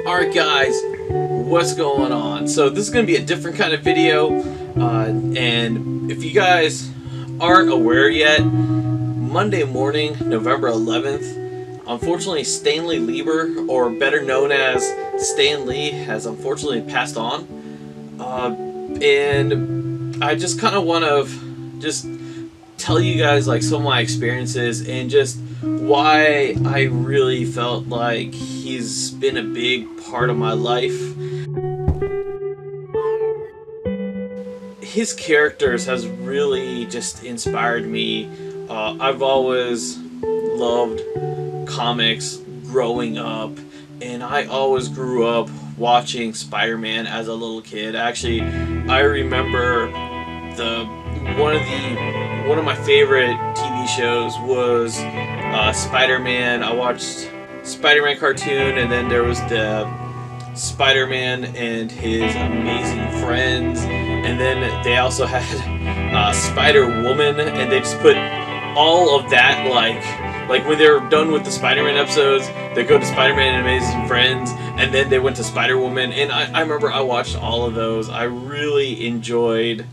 Alright guys, what's going on? So this is going to be a different kind of video, and if you guys aren't aware yet, Monday morning, November 11th, unfortunately Stanley Lieber, or better known as Stan Lee, has unfortunately passed on. And I just kind of want to just tell you guys like some of my experiences and just why I really felt like he's been a big part of my life. His characters has really just inspired me. I've always loved comics growing up, and I always grew up watching Spider-Man as a little kid. Actually, I remember one of my favorite TV shows was Spider-Man. I watched Spider-Man cartoon, and then there was the Spider-Man and his Amazing Friends, and then they also had Spider-Woman, and they just put all of that, like when they were done with the Spider-Man episodes, they go to Spider-Man and Amazing Friends, and then they went to Spider-Woman, and I remember I watched all of those. I really enjoyed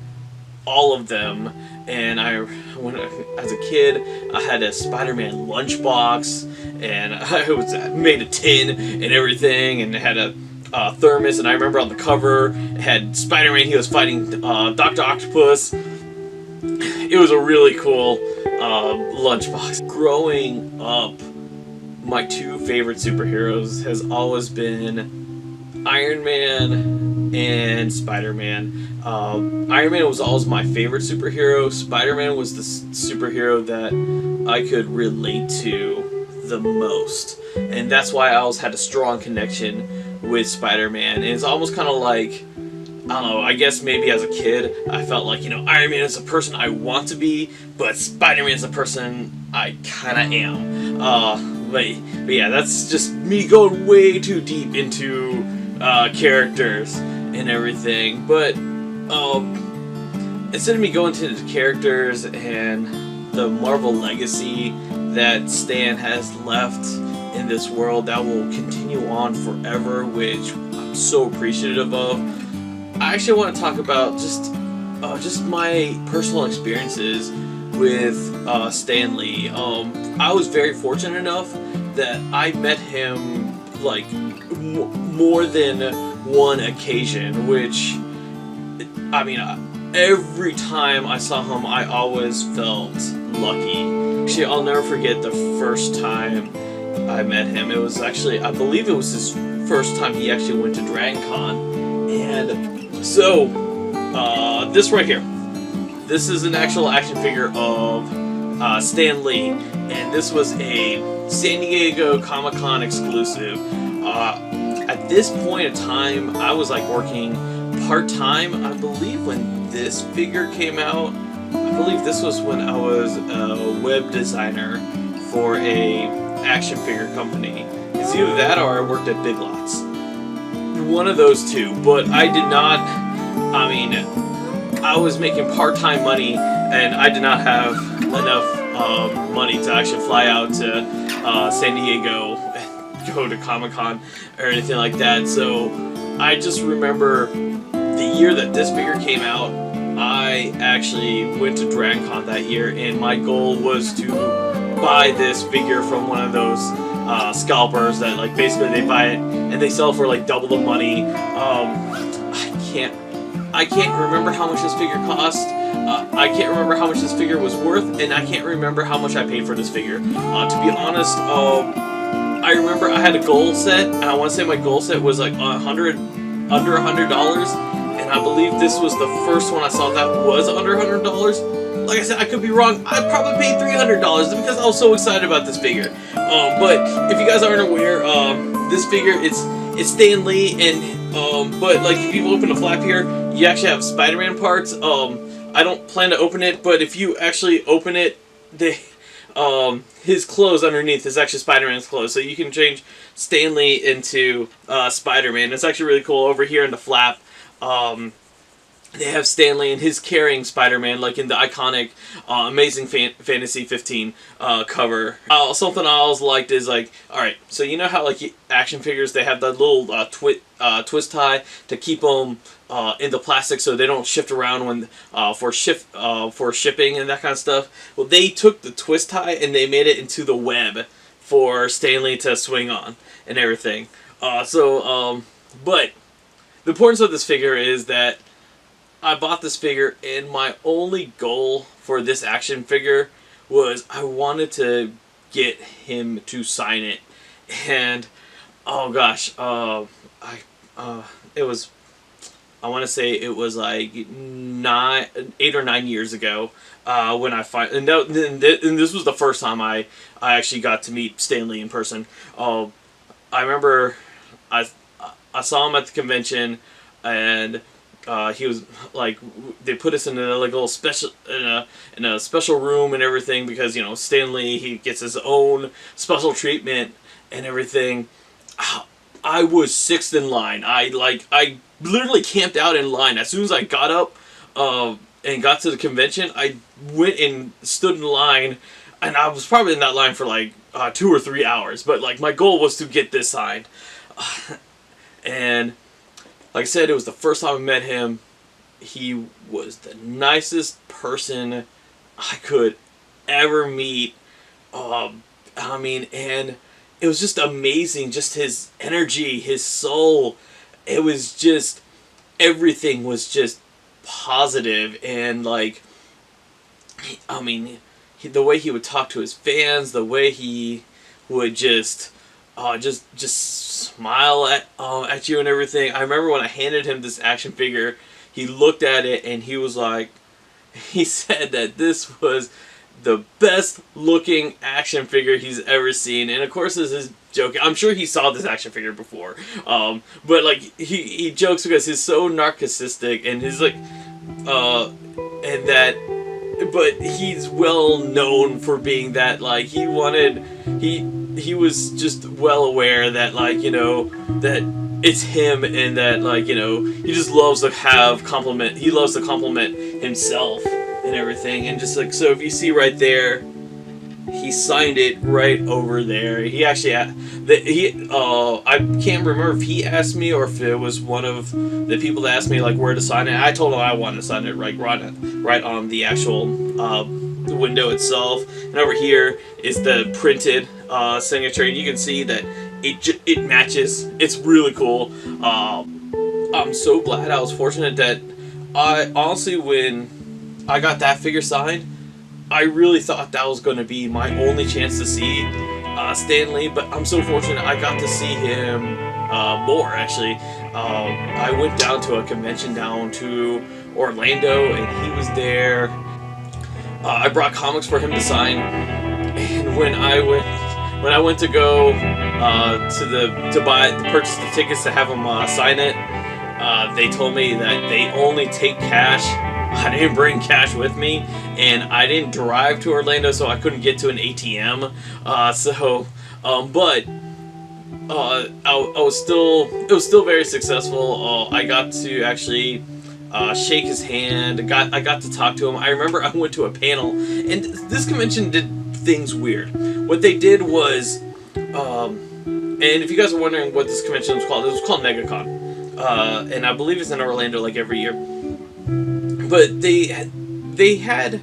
all of them, and as a kid, I had a Spider-Man lunchbox, and I made a tin and everything, and it had a thermos, and I remember on the cover, it had Spider-Man, he was fighting Dr. Octopus. It was a really cool lunchbox. Growing up, my two favorite superheroes has always been Iron Man and Spider-Man. Iron Man was always my favorite superhero. Spider-Man was the superhero that I could relate to the most, and that's why I always had a strong connection with Spider-Man. And it's almost kind of like, I don't know, I guess maybe as a kid I felt like, Iron Man is the person I want to be, but Spider-Man is the person I kind of am. But yeah, that's just me going way too deep into characters and everything. But instead of me going into the characters and the Marvel legacy that Stan has left in this world that will continue on forever, which I'm so appreciative of, I actually want to talk about just my personal experiences with Stan Lee. I was very fortunate enough that I met him like more than one occasion, which, I mean, every time I saw him, I always felt lucky. Actually, I'll never forget the first time I met him. It was actually, I believe it was his first time he actually went to DragonCon. And so, this right here, this is an actual action figure of Stan Lee, and this was a San Diego Comic-Con exclusive. At this point in time, I was like working part-time. I believe when this figure came out, I believe this was when I was a web designer for a action figure company. It's either that or I worked at Big Lots. One of those two. But I did not, I mean, I was making part-time money, and I did not have enough money to actually fly out to San Diego and go to Comic-Con or anything like that. So I just remember the year that this figure came out, I actually went to DragonCon that year, and my goal was to buy this figure from one of those scalpers that, like, basically they buy it and they sell for like double the money. I can't remember how much this figure cost. I can't remember how much this figure was worth, and I can't remember how much I paid for this figure. To be honest, I remember I had a goal set, and I want to say my goal set was like under $100, and I believe this was the first one I saw that was under $100. Like I said, I could be wrong. I probably paid $300 because I was so excited about this figure. But if you guys aren't aware, this figure, it's Stan Lee, and but like if you open the flap here, you actually have Spider-Man parts. I don't plan to open it, but if you actually open it, his clothes underneath is actually Spider-Man's clothes, so you can change Stan Lee into Spider-Man. It's actually really cool. Over here in the flap, they have Stanley and his carrying Spider-Man, like in the iconic Amazing Fantasy 15 cover. Something I always liked is like, alright, so you know how like action figures, they have that little twist tie to keep them in the plastic so they don't shift around when for shipping and that kind of stuff. Well, they took the twist tie and they made it into the web for Stanley to swing on and everything. But the importance of this figure is that I bought this figure, and my only goal for this action figure was I wanted to get him to sign it. And oh gosh, it was, I want to say it was like 8 or 9 years ago when I and this was the first time I actually got to meet Stanley in person. I remember I saw him at the convention, and he was like, they put us in a like little special in a special room and everything, because you know Stanley, he gets his own special treatment and everything. I was sixth in line. I literally camped out in line as soon as I got up and got to the convention. I went and stood in line, and I was probably in that line for like 2 or 3 hours. But like my goal was to get this signed, and like I said, it was the first time I met him. He was the nicest person I could ever meet. I mean, and it was just amazing. Just his energy, his soul. It was just, everything was just positive. And like, I mean, the way he would talk to his fans, the way he would just smile at you and everything. I remember when I handed him this action figure, he looked at it and he was like, he said that this was the best looking action figure he's ever seen. And of course this is joking. I'm sure he saw this action figure before. But like he jokes because he's so narcissistic and he's like and that, but he's well known for being that, like he was just well aware that, like, you know, that it's him, and that, like, you know, he just loves to he loves to compliment himself and everything. And just like, so if you see right there, he signed it right over there. He actually I can't remember if he asked me or if it was one of the people that asked me like where to sign it. I told him I wanted to sign it right on the actual the window itself. And over here is the printed signature, and you can see that it matches. It's really cool. I'm so glad. I was fortunate that I honestly, when I got that figure signed, I really thought that was going to be my only chance to see Stanley, but I'm so fortunate I got to see him more, actually. I went down to a convention down to Orlando, and he was there. I brought comics for him to sign, and when I went to go to purchase the tickets to have him sign it, they told me that they only take cash. I didn't bring cash with me, and I didn't drive to Orlando, so I couldn't get to an ATM. But it was still very successful. I got to actually shake his hand. I got to talk to him. I remember I went to a panel, and this convention did things weird. What they did was, and if you guys are wondering what this convention was called, it was called MegaCon, and I believe it's in Orlando like every year. But they had,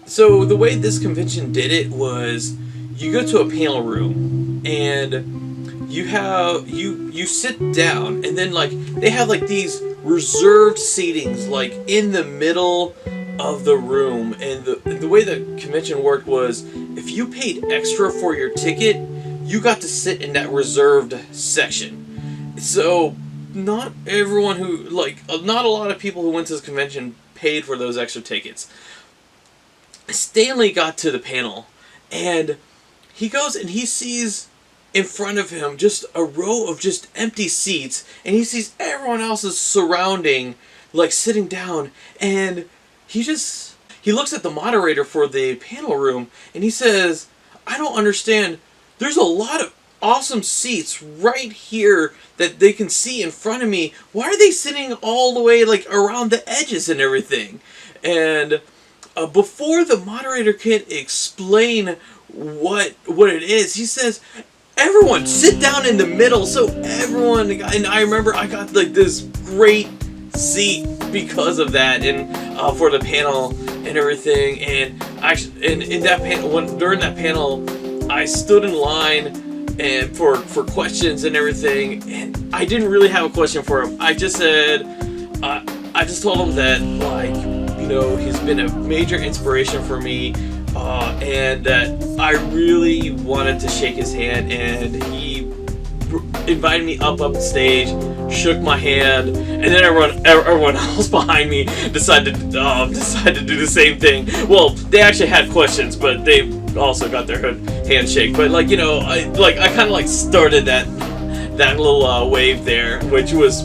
so the way this convention did it was, you go to a panel room and you sit down, and then like they have like these reserved seatings like in the middle of the room. And the way the convention worked was, if you paid extra for your ticket, you got to sit in that reserved section. So not everyone not a lot of people who went to this convention paid for those extra tickets. Stanley got to the panel, and he goes and he sees in front of him just a row of just empty seats, and he sees everyone else is surrounding, like sitting down, and he looks at the moderator for the panel room, and he says, "I don't understand. There's a lot of awesome seats right here that they can see in front of me. Why are they sitting all the way like around the edges and everything? And before the moderator can explain what it is, he says, everyone sit down in the middle. So everyone, and I remember I got like this great seat because of that, and for the panel and everything. And in that panel, during that panel, I stood in line and for questions and everything, and I didn't really have a question for him. I just said, I just told him that, like, you know, he's been a major inspiration for me, and that I really wanted to shake his hand, and he invited me up the stage, shook my hand, and then everyone else behind me decided to do the same thing. Well, they actually had questions, but they also got their handshake. But like, you know, I kind of like started that little wave there, which was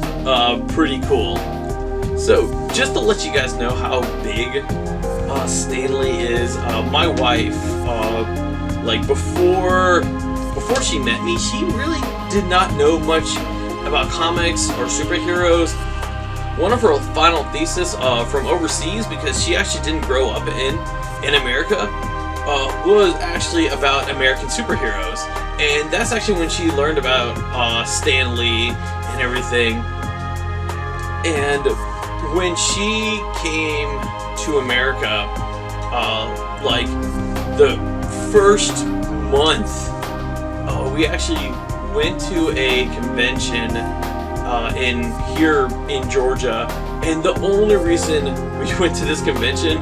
pretty cool. So just to let you guys know how big Stanley is, my wife, like before she met me, she really did not know much about comics or superheroes. One of her final thesis from overseas, because she actually didn't grow up in America, was actually about American superheroes. And that's actually when she learned about Stan Lee and everything. And when she came to America, like the first month, we actually went to a convention in Georgia, and the only reason we went to this convention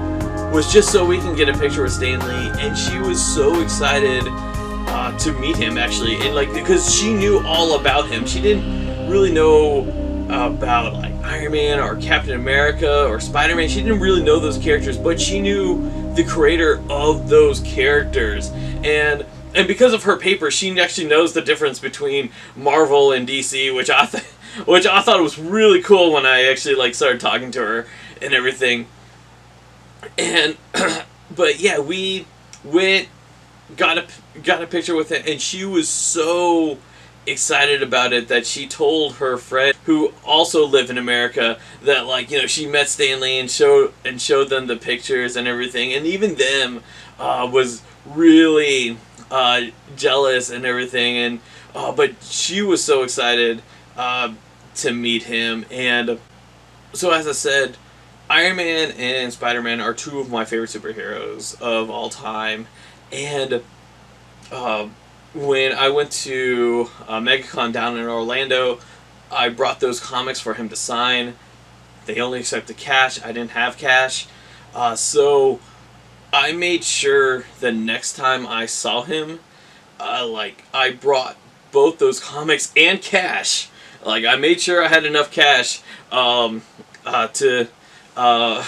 was just so we can get a picture with Stan Lee. And she was so excited to meet him, actually, and like, because she knew all about him. She didn't really know about like Iron Man or Captain America or Spider-Man. She didn't really know those characters, but she knew the creator of those characters. And because of her paper, she actually knows the difference between Marvel and DC, which I thought was really cool when I actually like started talking to her and everything. And but yeah, we got a picture with it, and she was so excited about it that she told her friend who also live in America that, like, you know, she met Stan Lee and showed them the pictures and everything, and even them was really jealous and everything, and but she was so excited to meet him. And so, as I said, Iron Man and Spider-Man are two of my favorite superheroes of all time. And when I went to MegaCon down in Orlando, I brought those comics for him to sign. They only accepted cash. I didn't have cash. So I made sure the next time I saw him, I brought both those comics and cash. Like, I made sure I had enough cash to have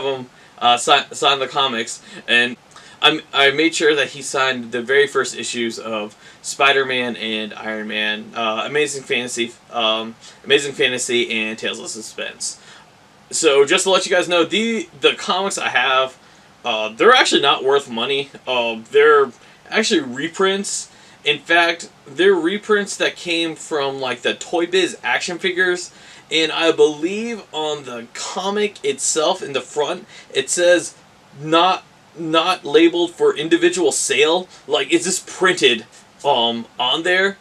him sign the comics. And I made sure that he signed the very first issues of Spider-Man and Iron Man, Amazing Fantasy, and Tales of Suspense. So just to let you guys know, the comics I have, they're actually not worth money. They're actually reprints. In fact, they're reprints that came from like the Toy Biz action figures. And I believe on the comic itself in the front, it says not labeled for individual sale. Like, it's just printed on there.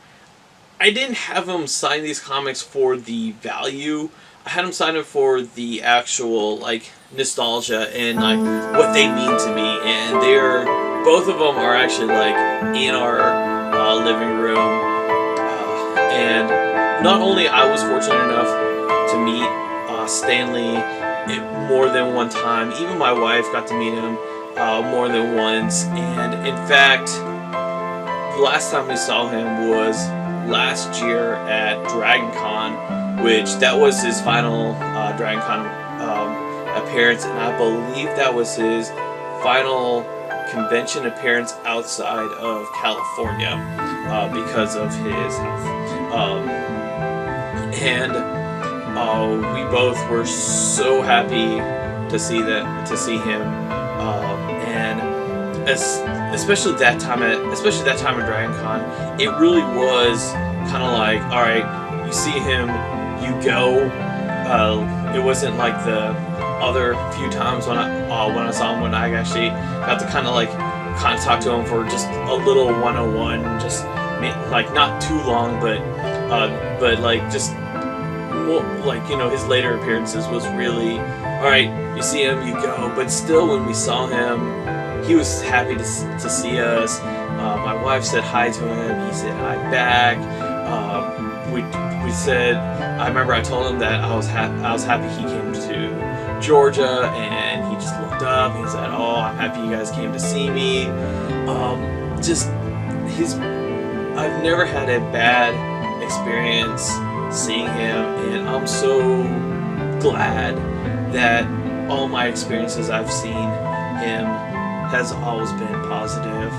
I didn't have him sign these comics for the value. I had him sign them for the actual, like, nostalgia and like what they mean to me. And both of them are actually like in our living room. And not only I was fortunate enough to meet Stan Lee more than one time, even my wife got to meet him more than once. And in fact, the last time we saw him was last year at DragonCon, which that was his final DragonCon appearance, and I believe that was his final convention appearance outside of California because of his health. And we both were so happy to see him. And especially that time at Dragon Con, it really was kind of like, all right, you see him, you go. It wasn't like the other few times when I saw him, when I actually got to kind of talk to him for just a little 101, just like not too long, but like just like, you know, his later appearances was really, all right, you see him, you go. But still, when we saw him, he was happy to see us. My wife said hi to him. He said hi back. We said, I remember I told him that I was happy he came to Georgia, and he just looked up. He said, "Oh, I'm happy you guys came to see me." I've never had a bad experience seeing him, and I'm so glad that all my experiences I've seen him has always been positive.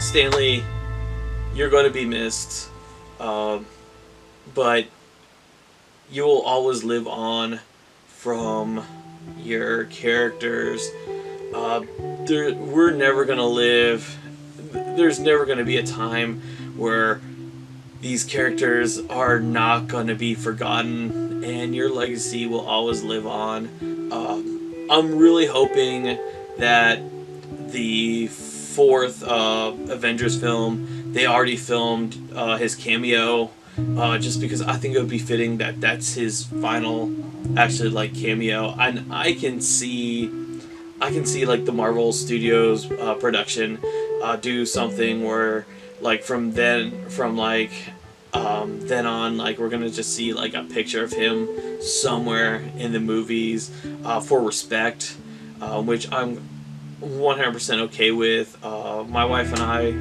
Stanley, you're going to be missed, but you will always live on from your characters. We're never going to live. There's never going to be a time where these characters are not going to be forgotten, and your legacy will always live on. I'm really hoping that the fourth Avengers film, they already filmed his cameo, just because I think it would be fitting that that's his final, actually, like, cameo. And I can see like the Marvel Studios production do something where, like, from then on, like, we're gonna just see like a picture of him somewhere in the movies for respect, which I'm 100% okay with. My wife and I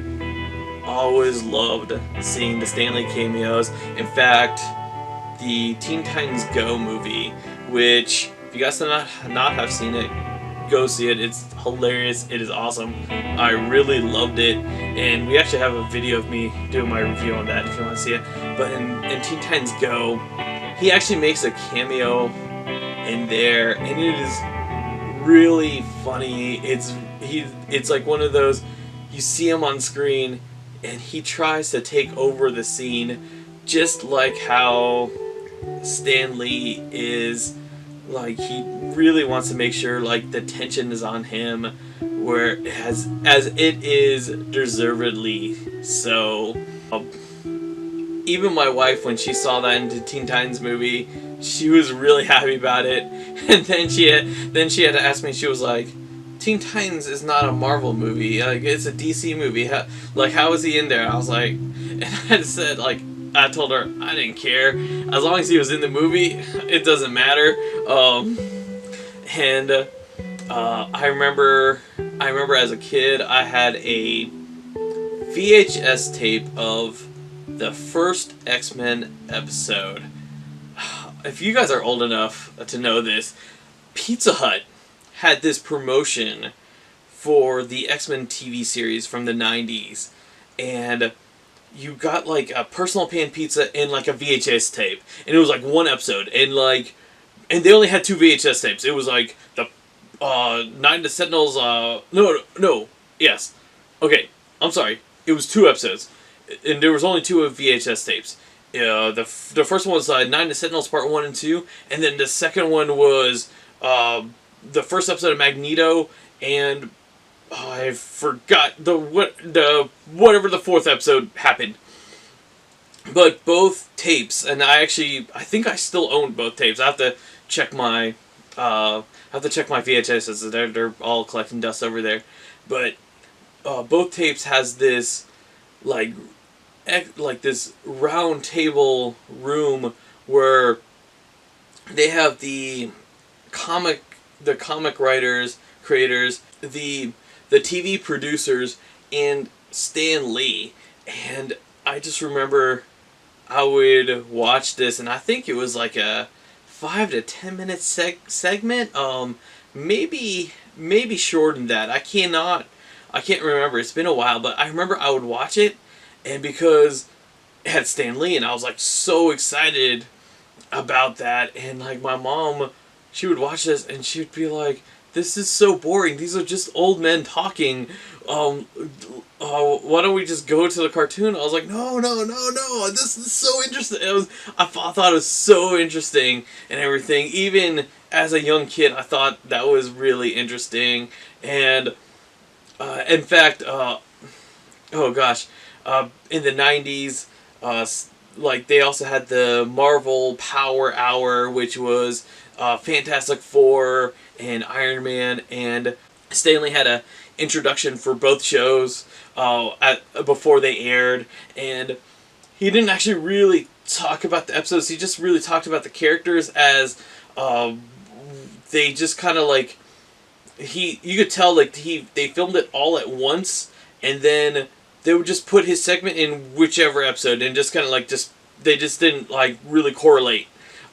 always loved seeing the Stanley cameos. In fact, the Teen Titans Go movie, which, if you guys not have seen it, go see it. It's hilarious. It is awesome. I really loved it, and we actually have a video of me doing my review on that if you want to see it. But in Teen Titans Go, he actually makes a cameo in there, and it is really funny. It's like one of those, you see him on screen and he tries to take over the scene, just like how Stan Lee is. Like, he really wants to make sure, like, the tension is on him, where as it is deservedly so. Even my wife, when she saw that in the Teen Titans movie, she was really happy about it. And then she had to ask me. She was like, "Teen Titans is not a Marvel movie. Like, it's a DC movie. How is he in there?" I was like, and I said, like, I told her I didn't care, as long as he was in the movie, it doesn't matter. I remember as a kid, I had a VHS tape of the first X-Men episode. If you guys are old enough to know this, Pizza Hut had this promotion for the X-Men TV series from the 90s, and you got like a personal pan pizza and like a VHS tape, and it was like one episode, and they only had two VHS tapes. It was like the Night of the Sentinels. Yes, okay, I'm sorry. It was two episodes, and there was only two of VHS tapes. The first one was Night of the Sentinels Part 1 and 2, and then the second one was the first episode of Magneto, and I forgot whatever the fourth episode happened. But both tapes, and I think I still own both tapes. I have to check my VHSs. They're all collecting dust over there. But both tapes has this like this round table room where they have the comic writers, creators, the TV producers, and Stan Lee. And I just remember I would watch this, and I think it was like a 5 to 10 minute segment. Maybe shorter than that. I can't remember. It's been a while, but I remember I would watch it, and because it had Stan Lee, and I was like so excited about that. And like my mom, she would watch this and she would be like, this is so boring. These are just old men talking. Why don't we just go to the cartoon? I was like, no, this is so interesting. I thought it was so interesting and everything. Even as a young kid, I thought that was really interesting. And in fact, oh gosh, in the 90s, like they also had the Marvel Power Hour, which was Fantastic Four and Iron Man, and Stanley had a introduction for both shows before they aired, and he didn't actually really talk about the episodes. He just really talked about the characters as they just kind of like you could tell like they filmed it all at once, and then they would just put his segment in whichever episode, and just kind of like they just didn't like really correlate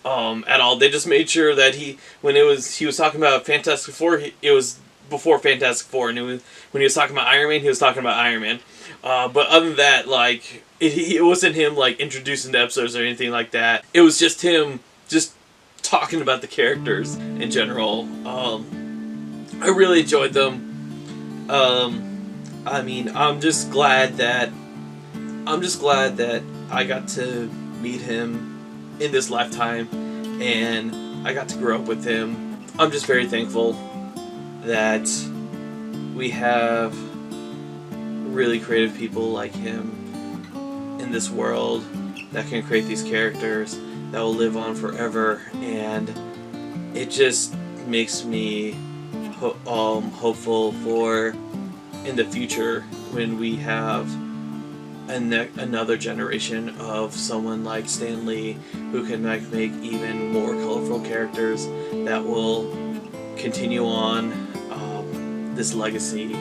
at all. They just made sure that he was talking about Fantastic Four, it was before Fantastic Four, and when he was talking about Iron Man, he was talking about Iron Man. But other than that, like it wasn't him like introducing the episodes or anything like that. It was just him just talking about the characters in general. I really enjoyed them. I mean, I'm just glad that I got to meet him in this lifetime, and I got to grow up with him. I'm just very thankful that we have really creative people like him in this world that can create these characters that will live on forever, and it just makes me hopeful for in the future when we have another generation of someone like Stan Lee who can make even more colorful characters that will continue on this legacy.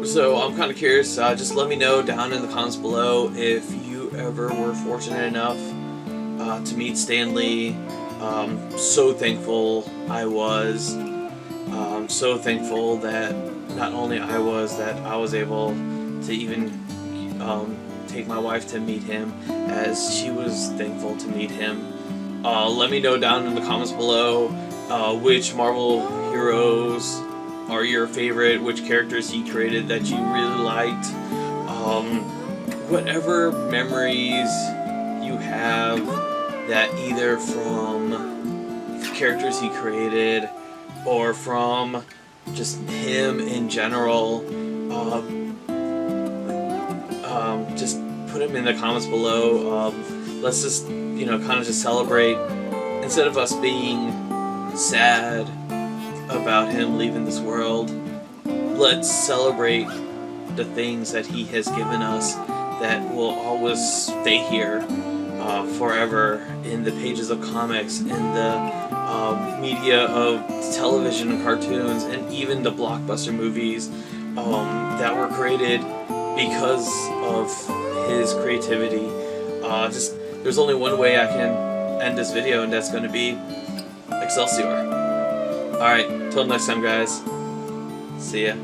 So I'm kind of curious. Just let me know down in the comments below if you ever were fortunate enough to meet Stan Lee. So thankful I was. So thankful that not only I was able to even take my wife to meet him, as she was thankful to meet him. Let me know down in the comments below which Marvel heroes are your favorite, which characters he created that you really liked. Whatever memories you have that either from characters he created or from just him in general, just put them in the comments below. Let's just, kind of just celebrate. Instead of us being sad about him leaving this world, let's celebrate the things that he has given us that will always stay here forever in the pages of comics, in the media of television and cartoons, and even the blockbuster movies that were created because of his creativity. There's only one way I can end this video, and that's going to be Excelsior. Alright, till next time guys. See ya.